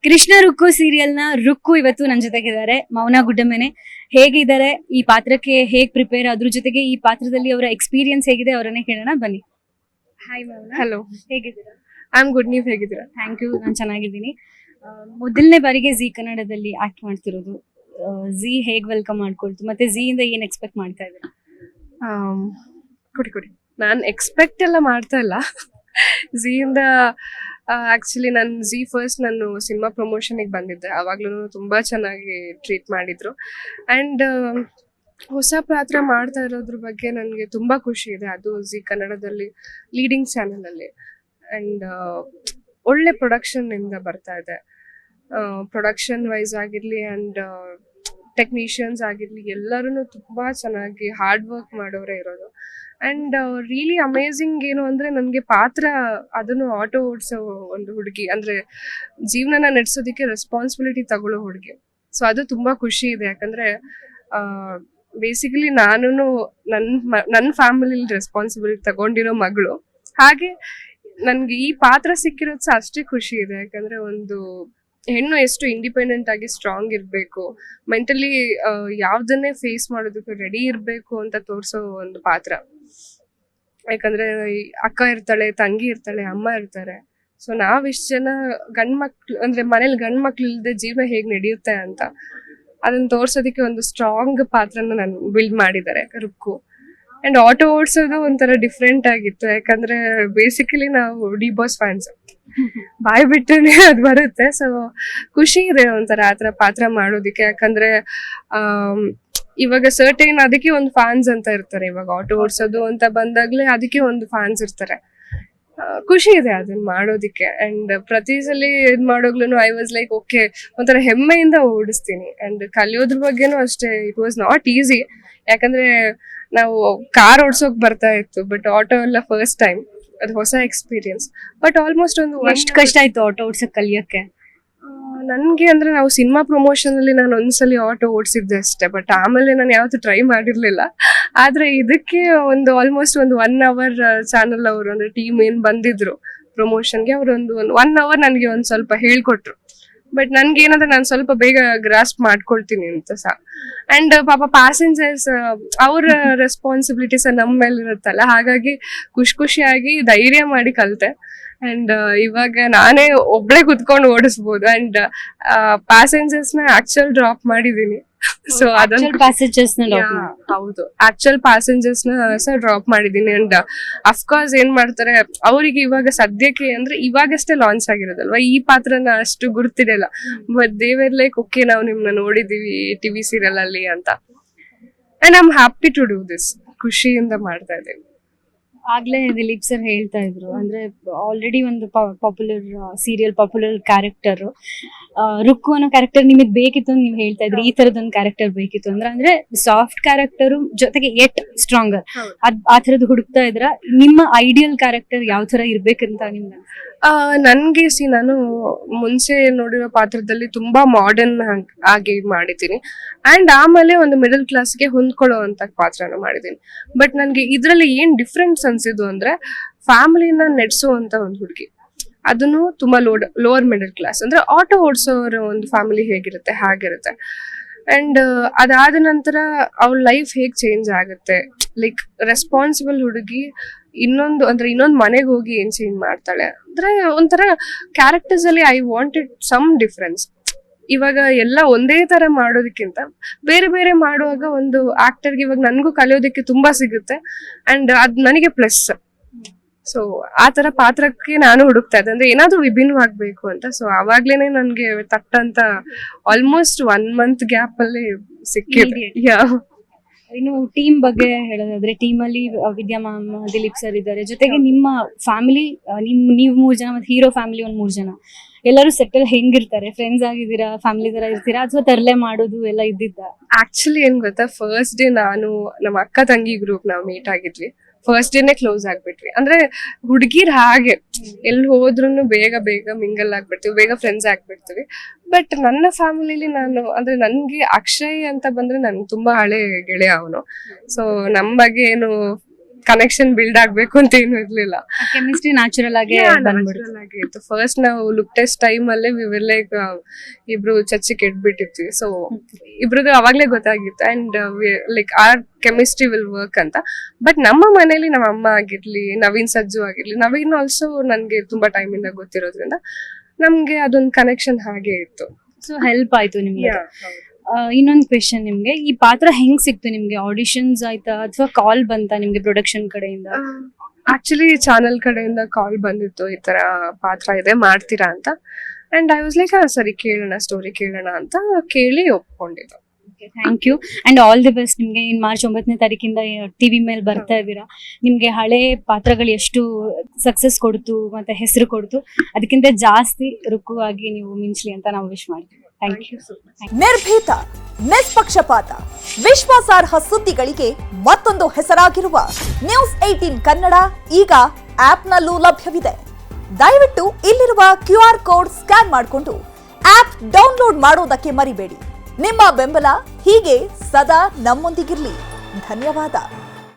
Krishna Rukku serial ನ ರುಕ್ಕು ಇವತ್ತು ನನ್ನ ಜೊತೆಗಿದ್ದಾರೆ. ಮೌನ ಗುಡ್ಡಮೇನೆ ಹೇಗಿದ್ದಾರೆ, ಈ ಪಾತ್ರಕ್ಕೆ ಹೇಗ್ ಪ್ರಿಪೇರ್, ಅದ್ರ ಜೊತೆಗೆ ಈ ಪಾತ್ರದಲ್ಲಿ ಅವರ ಎಕ್ಸ್ಪೀರಿಯನ್ಸ್ ಹೇಗಿದೆ ಅವರನ್ನೇ ಕೇಳೋಣ ಬನ್ನಿ. ಹಾಯ್ ಮೌನ, ಹಲೋ, ಹೇಗಿದ್ದೀರಾ? I am good. ನೀವ್ ಹೇಗಿದ್ದೀರಾ? ಥ್ಯಾಂಕ್ ಯು, ನಾನು ಚೆನ್ನಾಗಿದ್ದೀನಿ. ಮೊದಲನೇ ಬಾರಿಗೆ ಜಿ ಕನ್ನಡದಲ್ಲಿ ಆಕ್ಟ್ ಮಾಡ್ತಿರೋದು. ಜಿ ಹೇಗ್ ವೆಲ್ಕಮ್ ಮಾಡ್ಕೊಳ್ತು, ಮತ್ತೆ ಜಿ ಇಂದ ಏನ್ ಎಕ್ಸ್ಪೆಕ್ಟ್ ಮಾಡ್ತಾ ಇದ್ದೀರಾ? ಕೊಡಿ. ನಾನು ಎಕ್ಸ್ಪೆಕ್ಟ್ ಎಲ್ಲ ಮಾಡ್ತಾ ಇಲ್ಲ. ಝೀಯಿಂದ ಆಕ್ಚುಲಿ ನಾನು ಸಿನಿಮಾ ಪ್ರಮೋಷನ್ಗೆ ಬಂದಿದ್ದೆ. ಅವಾಗ್ಲೂ ತುಂಬಾ ಚೆನ್ನಾಗಿ ಟ್ರೀಟ್ ಮಾಡಿದ್ರು. ಅಂಡ್ ಹೊಸ ಪಾತ್ರ ಮಾಡ್ತಾ ಇರೋದ್ರ ಬಗ್ಗೆ ನನಗೆ ತುಂಬಾ ಖುಷಿ ಇದೆ. ಅದು ಜಿ ಕನ್ನಡದಲ್ಲಿ ಲೀಡಿಂಗ್ ಚಾನೆಲ್ ಅಲ್ಲಿ. ಅಂಡ್ ಒಳ್ಳೆ ಪ್ರೊಡಕ್ಷನ್ ಇಂದ ಬರ್ತಾ ಇದೆ. ಪ್ರೊಡಕ್ಷನ್ ವೈಸ್ ಆಗಿರ್ಲಿ ಅಂಡ್ ಟೆಕ್ನಿಷಿಯನ್ಸ್ ಆಗಿರ್ಲಿ, ಎಲ್ಲರೂ ತುಂಬಾ ಚೆನ್ನಾಗಿ ಹಾರ್ಡ್ ವರ್ಕ್ ಮಾಡೋರೇ ಇರೋದು. ಅಂಡ್ ರಿಯಲಿ ಅಮೇಝಿಂಗ್ ಏನು ಅಂದ್ರೆ, ನನಗೆ ಪಾತ್ರ ಅದನ್ನು ಆಟೋ ಓಡಿಸೋ ಒಂದು ಹುಡುಗಿ, ಅಂದ್ರೆ ಜೀವನನ ನಡೆಸೋದಕ್ಕೆ ರೆಸ್ಪಾನ್ಸಿಬಿಲಿಟಿ ತಗೊಳ್ಳೋ ಹುಡುಗಿ. ಸೊ ಅದು ತುಂಬಾ ಖುಷಿ ಇದೆ. ಯಾಕಂದ್ರೆ ಬೇಸಿಕಲಿ ನಾನು ನನ್ನ ಫ್ಯಾಮಿಲಿ ರೆಸ್ಪಾನ್ಸಿಬಿಲಿಟಿ ತಗೊಂಡಿರೋ ಮಗಳು. ಹಾಗೆ ನನ್ಗೆ ಈ ಪಾತ್ರ ಸಿಕ್ಕಿರೋದು ಸಹ ಅಷ್ಟೇ ಖುಷಿ ಇದೆ. ಯಾಕಂದ್ರೆ ಒಂದು ಹೆಣ್ಣು ಎಷ್ಟು ಇಂಡಿಪೆಂಡೆಂಟ್ ಆಗಿ ಸ್ಟ್ರಾಂಗ್ ಇರಬೇಕು, ಮೆಂಟಲಿ ಯಾವ್ದನ್ನೇ ಫೇಸ್ ಮಾಡೋದಕ್ಕೆ ರೆಡಿ ಇರಬೇಕು ಅಂತ ತೋರಿಸೋ ಒಂದು ಪಾತ್ರ. ಯಾಕಂದ್ರೆ ಅಕ್ಕ ಇರ್ತಾಳೆ, ತಂಗಿ ಇರ್ತಾಳೆ, ಅಮ್ಮ ಇರ್ತಾರೆ. ಸೊ ನಾವಿಷ್ಟು ಜನ ಗಂಡ್ ಮಕ್ಳು, ಅಂದ್ರೆ ಮನೇಲಿ ಗಂಡ್ ಮಕ್ಳು ಇಲ್ಲದೆ ಜೀವನ ಹೇಗ್ ನಡೆಯುತ್ತೆ ಅಂತ ಅದನ್ನ ತೋರ್ಸೋದಕ್ಕೆ ಒಂದು ಸ್ಟ್ರಾಂಗ್ ಪಾತ್ರನ ನಾನು ಬಿಲ್ಡ್ ಮಾಡಿದ್ದಾರೆ ರುಕ್ಕು. ಅಂಡ್ ಆಟೋ ಓಡಿಸೋದು ಒಂಥರ ಡಿಫ್ರೆಂಟ್ ಆಗಿತ್ತು. ಯಾಕಂದ್ರೆ ಬೇಸಿಕಲಿ ನಾವು ಡಿ ಬಾಸ್ ಫ್ಯಾನ್ಸ್, ಬಾಯ್ ಬಿಟ್ಟರೆ ಅದು ಬರುತ್ತೆ. ಸೊ ಖುಷಿ ಇದೆ ಒಂಥರ ಆತರ ಪಾತ್ರ ಮಾಡೋದಿಕ್ಕೆ. ಯಾಕಂದ್ರೆ ಇವಾಗ ಸರ್ಟೈನ್ ಅದಕ್ಕೆ ಒಂದು ಫ್ಯಾನ್ಸ್ ಅಂತ ಇರ್ತಾರೆ. ಇವಾಗ ಆಟೋ ಓಡಿಸೋದು ಅಂತ ಬಂದಾಗ್ಲೇ ಅದಕ್ಕೆ ಒಂದು ಫ್ಯಾನ್ಸ್ ಇರ್ತಾರೆ. ಖುಷಿ ಇದೆ ಅದನ್ನ ಮಾಡೋದಿಕ್ಕೆ. ಅಂಡ್ ಪ್ರತಿ ಸಲ ಇದ್ ಮಾಡೋಗ್ಲೂ ಐ ವಾಸ್ ಲೈಕ್ ಓಕೆ, ಒಂಥರ ಹೆಮ್ಮೆಯಿಂದ ಓಡಿಸ್ತೀನಿ. ಅಂಡ್ ಕಲಿಯೋದ್ರ ಬಗ್ಗೆನೂ ಅಷ್ಟೇ, ಇಟ್ ವಾಸ್ ನಾಟ್ ಈಸಿ. ಯಾಕಂದ್ರೆ ನಾವು ಕಾರ್ ಓಡ್ಸೋಕ್ ಬರ್ತಾ ಇತ್ತು, ಬಟ್ ಆಟೋ ಎಲ್ಲ ಫಸ್ಟ್ ಟೈಮ್, ಅದು ಹೊಸ ಎಕ್ಸ್ಪೀರಿಯನ್ಸ್. ಬಟ್ ಆಲ್ಮೋಸ್ಟ್ ಎಷ್ಟು ಕಷ್ಟ ಆಯ್ತು ಆಟೋ ಓಡ್ಸಕ್ ಕಲಿಯಕ್ಕೆ? ನನ್ಗೆ ಅಂದ್ರೆ ನಾವು ಸಿನಿಮಾ ಪ್ರಮೋಷನ್ ಅಲ್ಲಿ ನಾನು ಒಂದ್ಸಲಿ ಆಟೋ ಓಡಿಸಿದ್ದೆ ಅಷ್ಟೇ. ಬಟ್ ಆಮೇಲೆ ನಾನು ಯಾವತ್ತೂ ಟ್ರೈ ಮಾಡಿರ್ಲಿಲ್ಲ. ಆದ್ರೆ ಇದಕ್ಕೆ ಒಂದು ಆಲ್ಮೋಸ್ಟ್ ಒಂದು 1 hour ಚಾನಲ್ ಅವರು ಅಂದ್ರೆ ಟೀಮ್ ಏನ್ ಬಂದಿದ್ರು ಪ್ರಮೋಷನ್ಗೆ, ಅವ್ರು ಒಂದು 1 hour ನನಗೆ ಒಂದ್ ಸ್ವಲ್ಪ ಹೇಳ್ಕೊಟ್ರು. ಬಟ್ ನನ್ಗೆ ಏನಂದ್ರೆ ನಾನು ಸ್ವಲ್ಪ ಬೇಗ ಗ್ರಾಸ್ಪ್ ಮಾಡ್ಕೊಳ್ತೀನಿ ಅಂತ ಸಹ. ಅಂಡ್ ಪಾಪ ಪ್ಯಾಸೆಂಜರ್ಸ್ ಅವ್ರ ರೆಸ್ಪಾನ್ಸಿಬಿಲಿಟೀಸ್ ನಮ್ಮ ಮೇಲೆ ಇರುತ್ತಲ್ಲ, ಹಾಗಾಗಿ ಖುಷಿಯಾಗಿ ಧೈರ್ಯ ಮಾಡಿ ಕಲಿತೆ. ಅಂಡ್ ಇವಾಗ ನಾನೇ ಒಬ್ಳೆ ಕುತ್ಕೊಂಡು ಓಡಿಸ್ಬೋದು. ಅಂಡ್ ಪ್ಯಾಸೆಂಜರ್ಸ್ ನ ಆಕ್ಚುಲ್ ಡ್ರಾಪ್ ಮಾಡಿದೀನಿ. ಸೊ ಅದನ್ನ ಪ್ಯಾಸೆಂಜರ್ಸ್ ಹೌದು, ಆಕ್ಚುಲ್ ಪ್ಯಾಸೆಂಜರ್ಸ್ ನ ಸಹ ಡ್ರಾಪ್ ಮಾಡಿದೀನಿ. ಅಂಡ್ ಅಫ್ಕೋರ್ಸ್ ಏನ್ ಮಾಡ್ತಾರೆ ಅವ್ರಿಗೆ ಇವಾಗ ಸದ್ಯಕ್ಕೆ ಅಂದ್ರೆ ಇವಾಗಷ್ಟೇ ಲಾಂಚ್ ಆಗಿರೋದಲ್ವಾ, ಈ ಪಾತ್ರನ ಅಷ್ಟು ಗುರ್ತಿರಲ್ಲ. But they were like okay, ನಾವು ನಿಮ್ನ ನೋಡಿದೀವಿ ಟಿವಿ ಸೀರಿಯಲ್ ಅಲ್ಲಿ ಅಂತ. And I am happy to do this. ಖುಷಿಯಿಂದ ಮಾಡ್ತಾ ಇದ್ದೇನೆ. ಆಗ್ಲೇ ದಿಲೀಪ್ ಸರ್ ಹೇಳ್ತಾ ಇದ್ರು, ಅಂದ್ರೆ ಆಲ್ರೆಡಿ ಒಂದು popular serial popular character Rukku ಅನ್ನೋ ಕ್ಯಾರೆಕ್ಟರ್ ನಿಮಗೆ ಬೇಕಿತ್ತು ಅಂತ ನೀವು ಹೇಳ್ತಾ ಇದ್ರಿ. ಈ ತರದೊಂದು ಕ್ಯಾರೆಕ್ಟರ್ ಬೇಕಿತ್ತು ಅಂದ್ರೆ ಸಾಫ್ಟ್ ಕ್ಯಾರೆಕ್ಟರ್ ಜೊತೆಗೆ ಎಟ್ ಸ್ಟ್ರಾಂಗರ್, ಆ ತರದ್ದು ಹುಡುಕ್ತಾ ಇದ್ರ. ನಿಮ್ಮ ಐಡಿಯಲ್ ಕ್ಯಾರೆಕ್ಟರ್ ಯಾವ ತರ ಇರ್ಬೇಕಂತ ನಿಮ್ಗೆ? ನನ್ಗೆ ನಾನು ಮುಂಚೆ ನೋಡಿರೋ ಪಾತ್ರದಲ್ಲಿ ತುಂಬಾ ಮಾಡರ್ನ್ ಆಗಿ ಮಾಡಿದ್ದೀನಿ. ಅಂಡ್ ಆಮೇಲೆ ಒಂದು ಮಿಡಲ್ ಕ್ಲಾಸ್ಗೆ ಹೊಂದ್ಕೊಳ್ಳೋ ಅಂತ ಪಾತ್ರನ ಮಾಡಿದ್ದೀನಿ. ಬಟ್ ನನ್ಗೆ ಇದ್ರಲ್ಲಿ ಏನ್ ಡಿಫ್ರೆನ್ಸ್ ಅನ್ಸಿದ್ದು ಅಂದ್ರೆ, ಫ್ಯಾಮಿಲಿನ ನಡೆಸುವಂತ ಒಂದು ಹುಡುಗಿ, ಅದನ್ನು ತುಂಬಾ ಲೋವರ್ ಮಿಡಲ್ ಕ್ಲಾಸ್, ಅಂದ್ರೆ ಆಟೋ ಓಡಿಸೋರ ಒಂದು ಫ್ಯಾಮಿಲಿ ಹೇಗಿರುತ್ತೆ ಹಾಗಿರುತ್ತೆ. ಅಂಡ್ ಅದಾದ ನಂತರ ಅವ್ರ ಲೈಫ್ ಹೇಗ್ ಚೇಂಜ್ ಆಗುತ್ತೆ, ಲೈಕ್ ರೆಸ್ಪಾನ್ಸಿಬಲ್ ಹುಡುಗಿ ಇನ್ನೊಂದು ಮನೆಗೆ ಹೋಗಿ ಏನ್ ಚೇಂಜ್ ಮಾಡ್ತಾಳೆ ಅಂದ್ರೆ, ಒಂಥರ ಕ್ಯಾರೆಕ್ಟರ್ಸ್ ಅಲ್ಲಿ ಐ ವಾಂಟೆಡ್ ಸಮ್ ಡಿಫ್ರೆನ್ಸ್. ಇವಾಗ ಎಲ್ಲ ಒಂದೇ ತರ ಮಾಡೋದಕ್ಕಿಂತ ಬೇರೆ ಬೇರೆ ಮಾಡುವಾಗ ಒಂದು ಆಕ್ಟರ್ಗೆ ಇವಾಗ ನನ್ಗೂ ಕಲಿಯೋದಕ್ಕೆ ತುಂಬಾ ಸಿಗುತ್ತೆ. ಅಂಡ್ ಅದ್ ನನಗೆ ಪ್ಲಸ್. ಸೊ ಆ ತರ ಪಾತ್ರಕ್ಕೆ ನಾನು ಹುಡುಕ್ತಾ ಇದ್ದೆ, ಅಂದ್ರೆ ಏನಾದ್ರೂ ವಿಭಿನ್ನವಾಗ್ಬೇಕು ಅಂತ. ಸೊ ಅವಾಗ್ಲೇನೆ ನನ್ಗೆ ತಟ್ಟಂತ ಆಲ್ಮೋಸ್ಟ್ 1 month ಗ್ಯಾಪ್ ಅಲ್ಲಿ ಸಿಕ್ಕಿದೆ. ಇನ್ನು ಟೀಮ್ ಬಗ್ಗೆ ಹೇಳೋದಾದ್ರೆ, ಟೀಮ್ ಅಲ್ಲಿ ವಿದ್ಯಾ ಮ್ಯಾಮ್, ದಿಲೀಪ್ ಸರ್ ಇದ್ದಾರೆ, ಜೊತೆಗೆ ನಿಮ್ಮ ಫ್ಯಾಮಿಲಿ, ನೀವು 3 ಜನ ಮತ್ತೆ ಹೀರೋ ಫ್ಯಾಮಿಲಿ ಒಂದು 3 ಜನ, ಎಲ್ಲರೂ ಸೆಟಲ್ ಹೆಂಗಿರ್ತಾರೆ? ಫ್ರೆಂಡ್ಸ್ ಆಗಿದ್ದೀರಾ, ಫ್ಯಾಮಿಲಿ ತರ ಇರ್ತೀರಾ, ಅಥವಾ ತರಲೆ ಮಾಡೋದು ಎಲ್ಲ ಇದ್ದಿದ್ದ? ಆಕ್ಚುಲಿ ಏನ್ ಗೊತ್ತಾ, ಫಸ್ಟ್ ಡೇ ನಾನು ನಮ್ಮ ಅಕ್ಕ ತಂಗಿ ಗ್ರೂಪ್ ನಾವು ಮೀಟ್ ಆಗಿದ್ವಿ. ಫಸ್ಟ್ ಡೇನೆ ಕ್ಲೋಸ್ ಆಗ್ಬಿಟ್ವಿ. ಅಂದ್ರೆ ಹುಡುಗಿರ್ ಹಾಗೆ ಎಲ್ಲಿ ಹೋದ್ರು ಬೇಗ ಮಿಂಗಲ್ ಆಗ್ಬಿಡ್ತೀವಿ, ಬೇಗ ಫ್ರೆಂಡ್ಸ್ ಆಗ್ಬಿಡ್ತೀವಿ. ಬಟ್ ನನ್ನ ಫ್ಯಾಮಿಲಿಲಿ ನಾನು ಅಂದ್ರೆ ನನ್ಗೆ ಅಕ್ಷಯ್ ಅಂತ ಬಂದ್ರೆ ನನ್ ತುಂಬಾ ಹಳೆ ಗೆಳೆಯ ಅವನು. ಸೊ ನಮ್ ಬಗ್ಗೆ ಏನು ಕನೆಕ್ಷನ್ ಬಿಲ್ಡ್ ಆಗ್ಬೇಕು ಅಂತ ಏನು ಇರ್ಲಿಲ್ಲ. ಕೆಮಿಸ್ಟ್ರಿ ನ್ಯಾಚುರಲ್ ಆಗಿ ಬಂದ್ಬಿಡ್ತು. Natural ಆಗಿ ಇತ್ತು. ಫಸ್ಟ್ ನಾವು ಲುಕ್ ಟೆಸ್ಟ್ ಟೈಮ್ ಅಲ್ಲೇ ಲೈಕ್ ಇಬ್ರು ಚಚ್ಚಿ ಕೆಟ್ಬಿಟ್ಟಿದ್ವಿ. ಸೊ ಇಬ್ರದ್ದು ಅವಾಗ್ಲೇ ಗೊತ್ತಾಗಿತ್ತು and like our chemistry will work ಅಂತ. ಬಟ್ ನಮ್ಮ ಮನೇಲಿ ನಮ್ಮ ಅಮ್ಮ ಆಗಿರ್ಲಿ, ನವೀನ್ ಸಜ್ಜು ಆಗಿರ್ಲಿ, ನವೀನ್ ಆಲ್ಸೋ ನನ್ಗೆ ತುಂಬಾ ಟೈಮ್ ಇಂದ ಗೊತ್ತಿರೋದ್ರಿಂದ ನಮ್ಗೆ ಅದೊಂದು ಕನೆಕ್ಷನ್ ಹಾಗೆ ಇತ್ತು. ಸೊ ಹೆಲ್ಪ್ ಆಯ್ತು ನಿಮ್ಗೆ. ಇನ್ನೊಂದು ಕ್ವೆಶನ್, ನಿಮ್ಗೆ ಈ ಪಾತ್ರ ಹೆಂಗ್ ಸಿಕ್ತು ನಿಮ್ಗೆ? ಆಡಿಷನ್ಸ್ ಆಯ್ತಾ ಅಥವಾ ಕಾಲ್ ಬಂತಾ ನಿಮ್ಗೆ ಪ್ರೊಡಕ್ಷನ್ ಕಡೆಯಿಂದ? ಆಕ್ಚುಲಿ ಚಾನೆಲ್ ಕಡೆಯಿಂದ ಕಾಲ್ ಬಂದಿತ್ತು, ಈ ತರ ಪಾತ್ರ ಇದೆ ಮಾಡ್ತೀರಾ ಅಂತ. ಅಂಡ್ ಐ ವಾಸ್ ಲೈಕ್ ಸರಿ ಕೇಳೋಣ, ಸ್ಟೋರಿ ಕೇಳೋಣ ಅಂತ ಕೇಳಿ ಒಪ್ಕೊಂಡಿದ್ದು. Thank you and all the best ನಿಮ್ಗೆ. ಇನ್ ಮಾರ್ಚ್ 9ನೇ ತಾರೀಕಿಂದ ಟಿವಿ ಮೇಲೆ ಬರ್ತಾ ಇದ್ದೀರಾ. ನಿಮ್ಗೆ ಹಳೆ ಪಾತ್ರಗಳು ಎಷ್ಟು ಸಕ್ಸಸ್ ಕೊಡ್ತು ಮತ್ತೆ ಹೆಸರು ಕೊಡ್ತು, ಅದಕ್ಕಿಂತ ಜಾಸ್ತಿ ರುಕ್ಕು ಆಗಿ ನೀವು ಮಿಂಚ್ಲಿ ಅಂತ ನಾವು ವಿಶ್ ಮಾಡ್ತೀವಿ. Thank you. ನಿರ್ಭೀತ, ನಿಷ್ಪಕ್ಷಪಾತ, ವಿಶ್ವಾಸಾರ್ಹ ಸುದ್ದಿಗಳಿಗೆ ಮತ್ತೊಂದು ಹೆಸರಾಗಿರುವ ನ್ಯೂಸ್ 18 ಕನ್ನಡ ಈಗ ಆಪ್ನಲ್ಲೂ ಲಭ್ಯವಿದೆ. ದಯವಿಟ್ಟು ಇಲ್ಲಿರುವ QR ಕೋಡ್ ಸ್ಕ್ಯಾನ್ ಮಾಡಿಕೊಂಡು ಆಪ್ ಡೌನ್ಲೋಡ್ ಮಾಡೋದಕ್ಕೆ ಮರಿಬೇಡಿ. ನಿಮ್ಮ ಬೆಂಬಲ ಹೀಗೆ ಸದಾ ನಮ್ಮೊಂದಿಗಿರ್ಲಿ. ಧನ್ಯವಾದ.